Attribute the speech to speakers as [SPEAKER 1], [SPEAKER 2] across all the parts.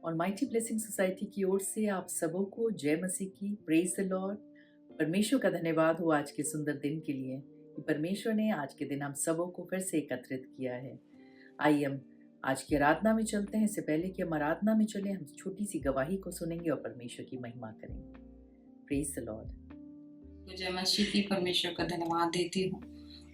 [SPEAKER 1] Almighty blessing society की ओर से आप सबों को जय मसीह की। Praise the Lord. परमेश्वर का धन्यवाद हो आज के सुंदर दिन के लिए कि परमेश्वर ने आज के दिन हम सबों को फिर से एकत्रित किया है। आइए हम आज की आराधना में चलते हैं। इससे पहले कि हम आराधना में चले, हम छोटी सी गवाही को सुनेंगे और परमेश्वर की महिमा करेंगे। Praise the Lord.
[SPEAKER 2] जय मसीह की। परमेश्वर का धन्यवाद देती हूँ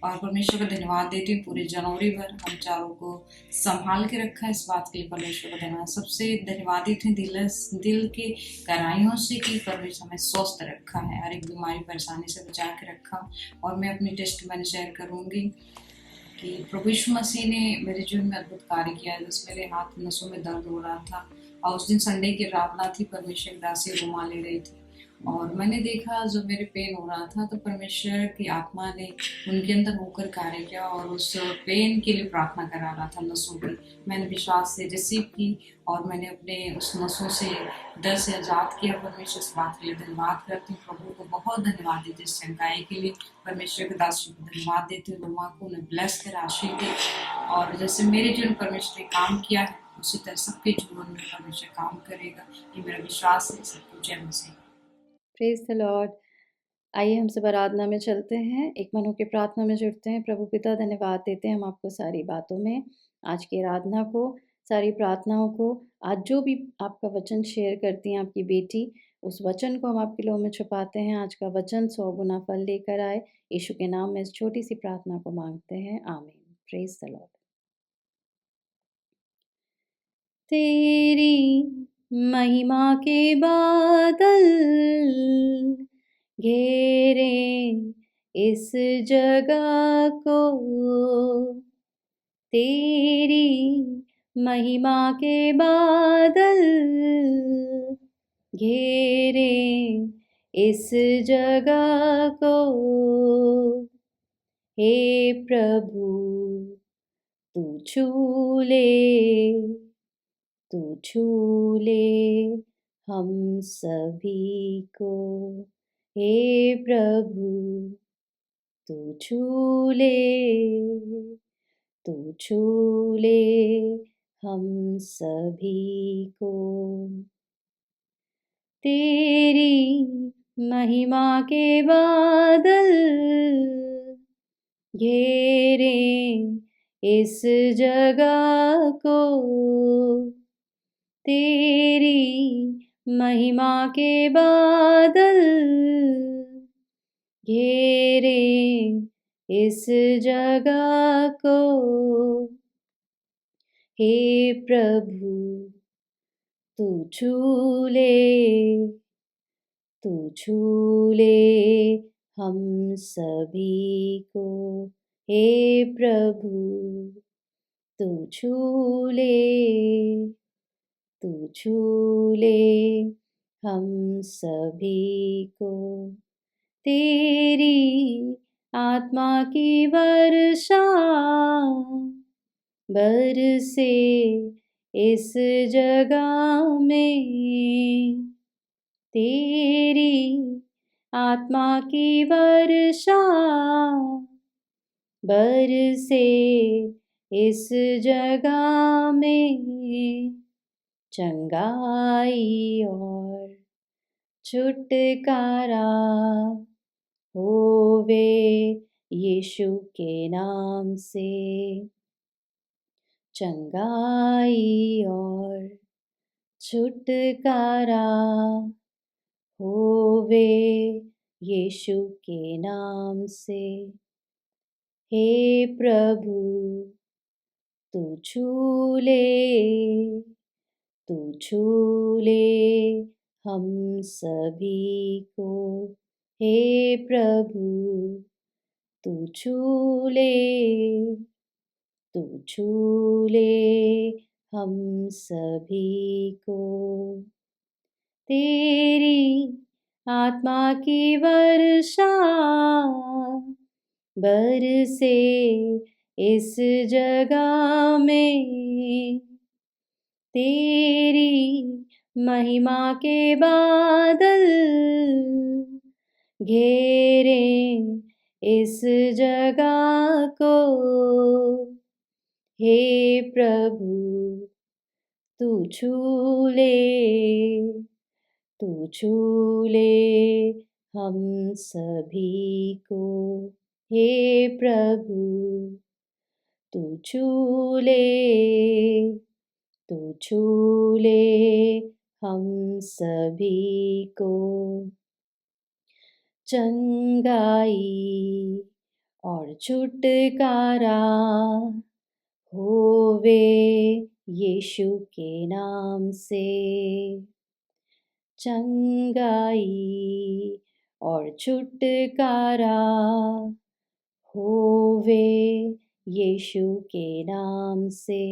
[SPEAKER 2] और परमेश्वर का धन्यवाद देती हूँ पूरे जनवरी भर हम चारों को संभाल के रखा है। इस बात के लिए परमेश्वर का धन्यवाद। सबसे धन्यवादित है दिल की गहराइयों से कि परमेश्वर हमें स्वस्थ रखा है, हर एक बीमारी परेशानी से बचा के रखा। और मैं अपनी टेस्टमनी शेयर करूँगी कि प्रभु यीशु मसीह ने मेरे जीवन में अद्भुत कार्य किया है। जैसे मेरे हाथ नसों में दर्द हो रहा था और उस दिन संडे की आराधना थी, परमेश्वर की दासी रुमाल ले रही थी और मैंने देखा जब मेरे पेन हो रहा था तो परमेश्वर की आत्मा ने उनके अंदर होकर कार्य किया और उस पेन के लिए प्रार्थना करा रहा था नसों की। मैंने विश्वास से रिसीव की और मैंने अपने उस नसों से दर्द से आज़ाद किया। परमेश्वर इस बात के लिए धन्यवाद करती हूँ। प्रभु को बहुत धन्यवाद देती हूँ इस चंगाई के लिए। परमेश्वर के दास को धन्यवाद देती हूँ। रोमा को उन्हें ब्लेस कर आशीष दे और जैसे मेरे जीवन परमेश्वर ने काम किया है उसी तरह सबके जीवन में परमेश्वर काम करेगा। ये मेरा विश्वास है। सबको जय मसीह।
[SPEAKER 3] Praise the Lord. आइए हम सब आराधना में चलते हैं, एक मन होकर प्रार्थना में जुड़ते हैं। प्रभु पिता, धन्यवाद देते हैं हम आपको सारी बातों में, आज की आराधना को, सारी प्रार्थनाओं को। आज जो भी आपका वचन शेयर करती हैं आपकी बेटी, उस वचन को हम आपके लोगों में छुपाते हैं। आज का वचन 100 गुना फल लेकर आए। यीशु के नाम में इस छोटी सी प्रार्थना को मांगते हैं, आमीन। Praise the Lord. तेरी महिमा के बादल घेरे इस जगह को, तेरी महिमा के बादल घेरे इस जगह को। हे प्रभु तू छू ले, तू छू ले हम सभी को। हे प्रभु तू छू ले, तू छू ले हम सभी को। तेरी महिमा के बादल घेरे इस जगह को, तेरी महिमा के बादल घेरे इस जगह को। हे प्रभु तू छू ले, तू छू ले हम सभी को। हे प्रभु तू छू ले, तू छू ले हम सभी को। तेरी आत्मा की वर्षा बरसे इस जगह में, तेरी आत्मा की वर्षा बरसे इस जगह में। चंगाई और छुटकारा होवे यीशु के नाम से। चंगाई और छुटकारा होवे यीशु के नाम से। हे प्रभु तू छू ले, तू छू ले हम सभी को। हे प्रभु तू छू ले, तू छू ले हम सभी को। तेरी आत्मा की वर्षा बरसे इस जगह में, तेरी महिमा के बादल घेरे इस जगह को। हे प्रभु तू छू ले, तू छू ले हम सभी को, हे प्रभु। तू छू ले, तू छू ले हम सभी को। चंगाई और छुटकारा होवे यीशु के नाम से। चंगाई और छुटकारा होवे यीशु के नाम से,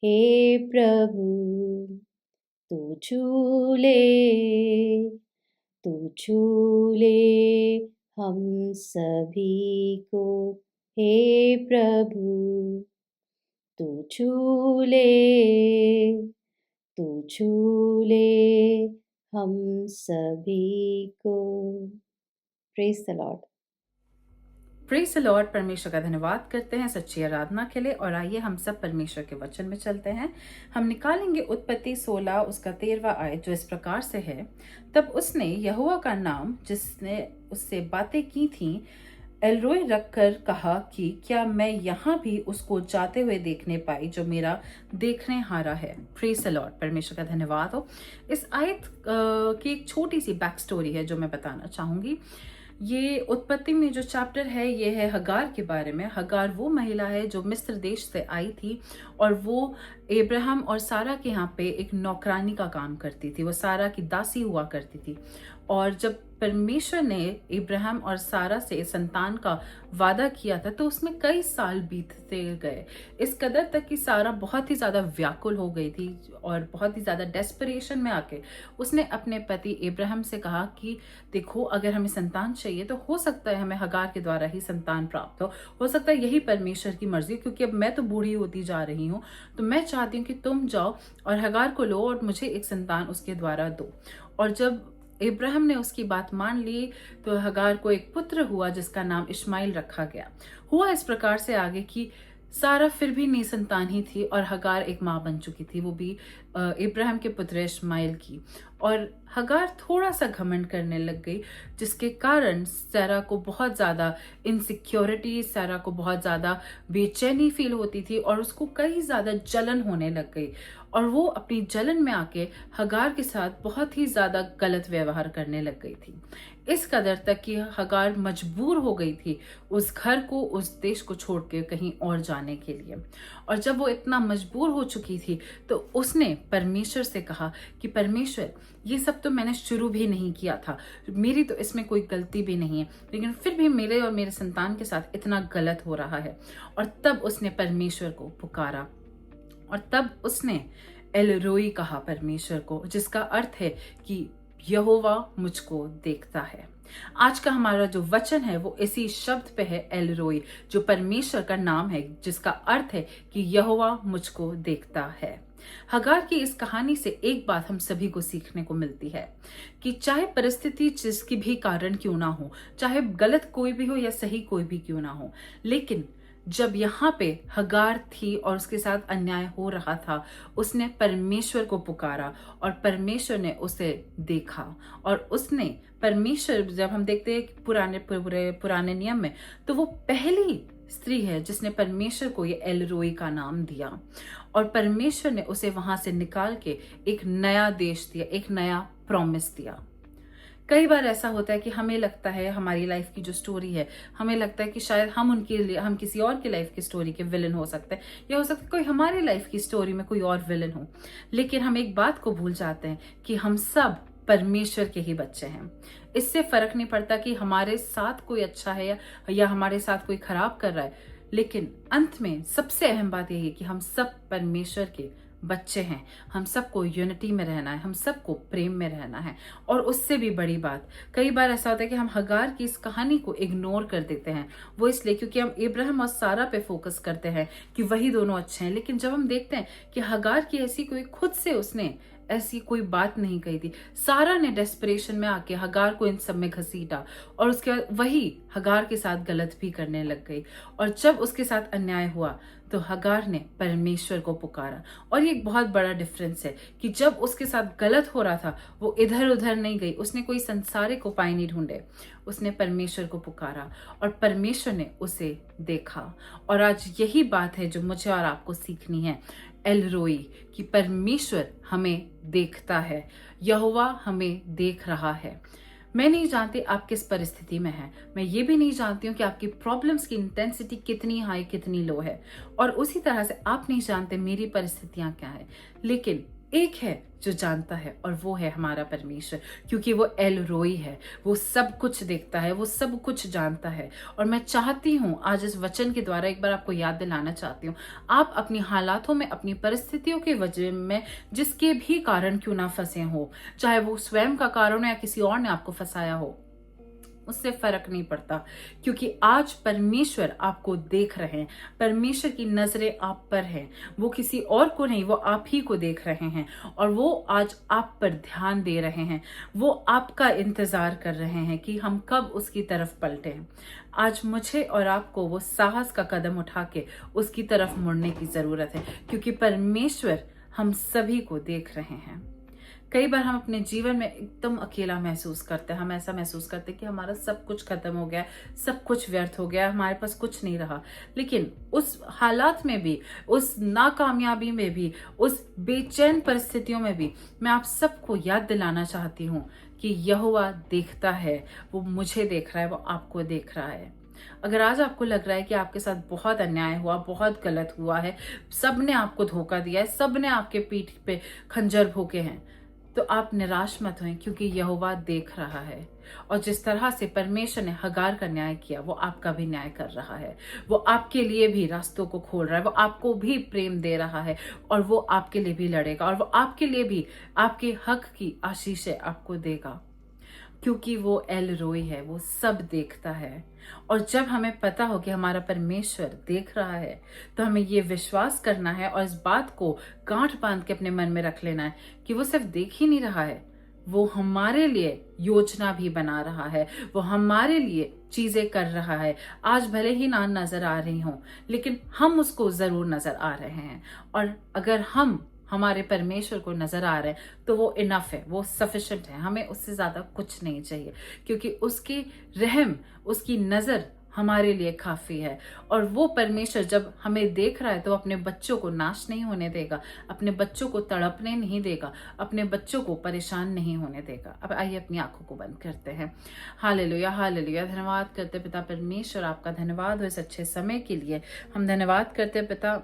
[SPEAKER 3] हे प्रभु। तू छू ले, तू छू ले हम सभी को, हे प्रभु। तू छू ले, तू छू ले हम सभी को। Praise the Lord.
[SPEAKER 1] Praise the Lord. परमेश्वर का धन्यवाद करते हैं सच्ची आराधना के लिए। और आइए हम सब परमेश्वर के वचन में चलते हैं। हम निकालेंगे उत्पत्ति 16 उसका 13वां आयत, जो इस प्रकार से है। तब उसने यहोवा का नाम जिसने उससे बातें की थीं एलरोय रखकर कहा कि क्या मैं यहाँ भी उसको जाते हुए देखने पाई जो मेरा देखने हारा है। Praise the Lord. परमेश्वर का धन्यवाद हो। इस आयत की एक छोटी सी बैक स्टोरी है जो मैं बताना चाहूंगी। ये उत्पत्ति में जो चैप्टर है ये है हगार के बारे में। हगार वो महिला है जो मिस्र देश से आई थी और वो इब्राहिम और सारा के यहाँ पे एक नौकरानी का काम करती थी। वो सारा की दासी हुआ करती थी। और जब परमेश्वर ने इब्राहिम और सारा से संतान का वादा किया था तो उसमें कई साल बीतते गए, इस कदर तक कि सारा बहुत ही ज्यादा व्याकुल हो गई थी और बहुत ही ज्यादा डेस्परेशन में आके उसने अपने पति इब्राहिम से कहा कि देखो, अगर हमें संतान चाहिए तो हो सकता है हमें हगार के द्वारा ही संतान प्राप्त हो सकता है यही परमेश्वर की मर्जी, क्योंकि अब मैं तो बूढ़ी होती जा रही हूँ, तो मैं चाहती हूँ कि तुम जाओ और हगार को लो और मुझे एक संतान उसके द्वारा दो। और जब इब्राहिम ने उसकी बात मान ली तो हगार को एक पुत्र हुआ जिसका नाम इश्माइल रखा गया। हुआ इस प्रकार से आगे कि सारा फिर भी निसंतान ही थी और हगार एक माँ बन चुकी थी, वो भी इब्राहिम के पुत्र इश्माइल की। और हगार थोड़ा सा घमंड करने लग गई, जिसके कारण सारा को बहुत ज़्यादा इनसिक्योरिटी, सारा को बहुत ज़्यादा बेचैनी फील होती थी और उसको कई ज़्यादा जलन होने लग गई। और वो अपनी जलन में आके हगार के साथ बहुत ही ज़्यादा गलत व्यवहार करने लग गई थी, इस कदर तक कि हगार मजबूर हो गई थी उस घर को, उस देश को छोड़ के कहीं और जाने के लिए। और जब वो इतना मजबूर हो चुकी थी तो उसने परमेश्वर से कहा कि परमेश्वर, ये सब तो मैंने शुरू भी नहीं किया था, मेरी तो इसमें कोई गलती भी नहीं है, लेकिन फिर भी मेरे और मेरे संतान के साथ इतना गलत हो रहा है। और तब उसने परमेश्वर को पुकारा और तब उसने एल-रोई कहा परमेश्वर को, जिसका अर्थ है कि यहोवा मुझको देखता है। आज का हमारा जो वचन है वो इसी शब्द पे है, एल-रोई, जो परमेश्वर का नाम है, जिसका अर्थ है कि यहोवा मुझको देखता है। हगार की इस कहानी से एक बात हम सभी को सीखने को मिलती है कि चाहे परिस्थिति जिसकी भी कारण क्यों ना हो, चाहे गलत कोई भी हो या सही कोई भी क्यों ना हो, लेकिन जब यहाँ पे हगार थी और उसके साथ अन्याय हो रहा था, उसने परमेश्वर को पुकारा और परमेश्वर ने उसे देखा। और उसने परमेश्वर, जब हम देखते हैं पुराने नियम में, तो वो पहली स्त्री है जिसने परमेश्वर को ये एल-रोई का नाम दिया और परमेश्वर ने उसे वहां से निकाल के एक नया देश दिया, एक नया प्रॉमिस दिया। कई बार ऐसा होता है कि हमें लगता है हमारी लाइफ की जो स्टोरी है, हमें लगता है कि शायद हम किसी और की लाइफ की स्टोरी के विलन हो सकते हैं, या हो सकता है कोई हमारी लाइफ की स्टोरी में कोई और विलन हो। लेकिन हम एक बात को भूल जाते हैं कि हम सब परमेश्वर के ही बच्चे हैं। इससे फर्क नहीं पड़ता कि हमारे साथ कोई अच्छा है या हमारे साथ कोई खराब कर रहा है, लेकिन अंत में सबसे अहम बात यही है कि हम सब परमेश्वर के बच्चे हैं। हम सबको यूनिटी में रहना है, हम सबको प्रेम में रहना है। और उससे भी बड़ी बात, कई बार ऐसा होता है कि हम हगार की इस कहानी को इग्नोर कर देते हैं, वो इसलिए क्योंकि हम इब्राहिम और सारा पे फोकस करते हैं कि वही दोनों अच्छे हैं। लेकिन जब हम देखते हैं कि हगार की ऐसी कोई खुद से उसने ऐसी कोई बात नहीं कही थी, सारा ने डेस्परेशन में आके हगार को इन सब में घसीटा और उसके बाद वही हगार के साथ गलत भी करने लग गई। और जब उसके साथ अन्याय हुआ
[SPEAKER 4] तो हगार ने परमेश्वर को पुकारा। और ये एक बहुत बड़ा डिफरेंस है कि जब उसके साथ गलत हो रहा था वो इधर उधर नहीं गई, उसने कोई संसारिक उपाय नहीं ढूंढे, उसने परमेश्वर को पुकारा और परमेश्वर ने उसे देखा। और आज यही बात है जो मुझे और आपको सीखनी है, एल रोई, कि परमेश्वर हमें देखता है, यहोवा हमें देख रहा है। मैं नहीं जानती आप किस परिस्थिति में हैं, मैं ये भी नहीं जानती हूँ कि आपकी प्रॉब्लम्स की इंटेंसिटी कितनी हाई कितनी लो है, और उसी तरह से आप नहीं जानते मेरी परिस्थितियां क्या है। लेकिन एक है जो जानता है और वो है हमारा परमेश्वर, क्योंकि वो एल रोई है, वो सब कुछ देखता है, वो सब कुछ जानता है। और मैं चाहती हूँ आज इस वचन के द्वारा एक बार आपको याद दिलाना चाहती हूँ, आप अपनी हालातों में, अपनी परिस्थितियों के वजह में जिसके भी कारण क्यों ना फंसे हो, चाहे वो स्वयं का कारण हो या किसी और ने आपको फंसाया हो, उससे फर्क नहीं पड़ता, क्योंकि आज परमेश्वर आपको देख रहे हैं। परमेश्वर की नजरें आप पर हैं, वो किसी और को नहीं, वो आप ही को देख रहे हैं और वो आज आप पर ध्यान दे रहे हैं। वो आपका इंतजार कर रहे हैं कि हम कब उसकी तरफ पलटें। आज मुझे और आपको वो साहस का कदम उठा के उसकी तरफ मुड़ने की जरूरत है, क्योंकि परमेश्वर हम सभी को देख रहे हैं। कई बार हम अपने जीवन में एकदम अकेला महसूस करते हैं, हम ऐसा महसूस करते हैं कि हमारा सब कुछ खत्म हो गया, सब कुछ व्यर्थ हो गया, हमारे पास कुछ नहीं रहा। लेकिन उस हालात में भी, उस नाकामयाबी में भी, उस बेचैन परिस्थितियों में भी मैं आप सबको याद दिलाना चाहती हूँ कि यहोवा देखता है, वो मुझे देख रहा है, वो आपको देख रहा है। अगर आज आपको लग रहा है कि आपके साथ बहुत अन्याय हुआ, बहुत गलत हुआ है, सब ने आपको धोखा दिया है, सब ने आपके पीठ पे खंजर भोंके हैं, तो आप निराश मत हों, क्योंकि यहोवा देख रहा है। और जिस तरह से परमेश्वर ने हगार का न्याय किया, वो आपका भी न्याय कर रहा है। वो आपके लिए भी रास्तों को खोल रहा है, वो आपको भी प्रेम दे रहा है और वो आपके लिए भी लड़ेगा और वो आपके लिए भी आपके हक की आशीषें आपको देगा, क्योंकि वो एल रोई है, वो सब देखता है। और जब हमें पता हो कि हमारा परमेश्वर देख रहा है, तो हमें ये विश्वास करना है और इस बात को गांठ बांध के अपने मन में रख लेना है कि वो सिर्फ देख ही नहीं रहा है, वो हमारे लिए योजना भी बना रहा है, वो हमारे लिए चीजें कर रहा है। आज भले ही ना नजर आ रही हो, लेकिन हम उसको जरूर नजर आ रहे हैं। और अगर हम हमारे परमेश्वर को नजर आ रहे हैं तो वो इनफ है, वो सफिशिएंट है, हमें उससे ज्यादा कुछ नहीं चाहिए, क्योंकि उसकी रहम, उसकी नजर हमारे लिए काफी है। और वो परमेश्वर जब हमें देख रहा है तो अपने बच्चों को नाश नहीं होने देगा, अपने बच्चों को तड़पने नहीं देगा, अपने बच्चों को परेशान नहीं होने देगा। अब आइए अपनी आंखों को बंद करते हैं। Hallelujah, hallelujah. धन्यवाद करते पिता परमेश्वर, आपका धन्यवाद हो इस अच्छे समय के लिए। हम धन्यवाद करते पिता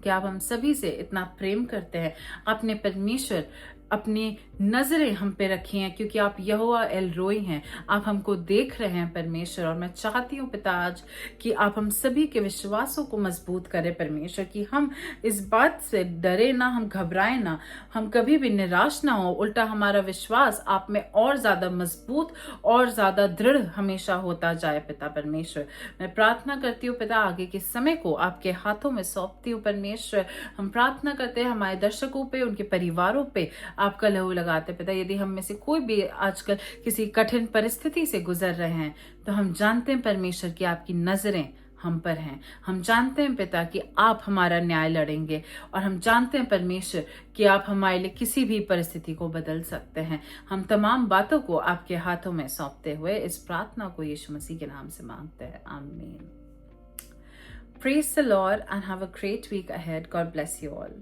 [SPEAKER 4] कि आप हम सभी से इतना प्रेम करते हैं। आपने परमेश्वर अपनी नजरें हम पे रखी हैं, क्योंकि आप यहोवा एल रोई हैं, आप हमको देख रहे हैं परमेश्वर। और मैं चाहती हूँ पिता आज कि आप हम सभी के विश्वासों को मजबूत करें परमेश्वर, कि हम इस बात से डरे ना, हम घबराएं ना, हम कभी भी निराश ना हो, उल्टा हमारा विश्वास आप में और ज्यादा मजबूत और ज्यादा दृढ़ हमेशा होता जाए पिता परमेश्वर। मैं प्रार्थना करती हूँ पिता, आगे के समय को आपके हाथों में सौंपती हूँ परमेश्वर। हम प्रार्थना करते हैं हमारे दर्शकों पे, उनके परिवारों पे आपका लहू लगाते पिता। यदि हम में से कोई भी आजकल किसी कठिन परिस्थिति से गुजर रहे हैं, तो हम जानते हैं परमेश्वर कि आपकी नजरें हम पर हैं। हम जानते हैं पिता कि आप हमारा न्याय लड़ेंगे, और हम जानते हैं परमेश्वर कि आप हमारे लिए किसी भी परिस्थिति को बदल सकते हैं। हम तमाम बातों को आपके हाथों में सौंपते हुए इस प्रार्थना को यीशु मसीह के नाम से मांगते हैं, आमीन। Praise the Lord and have a great week ahead. God bless you all.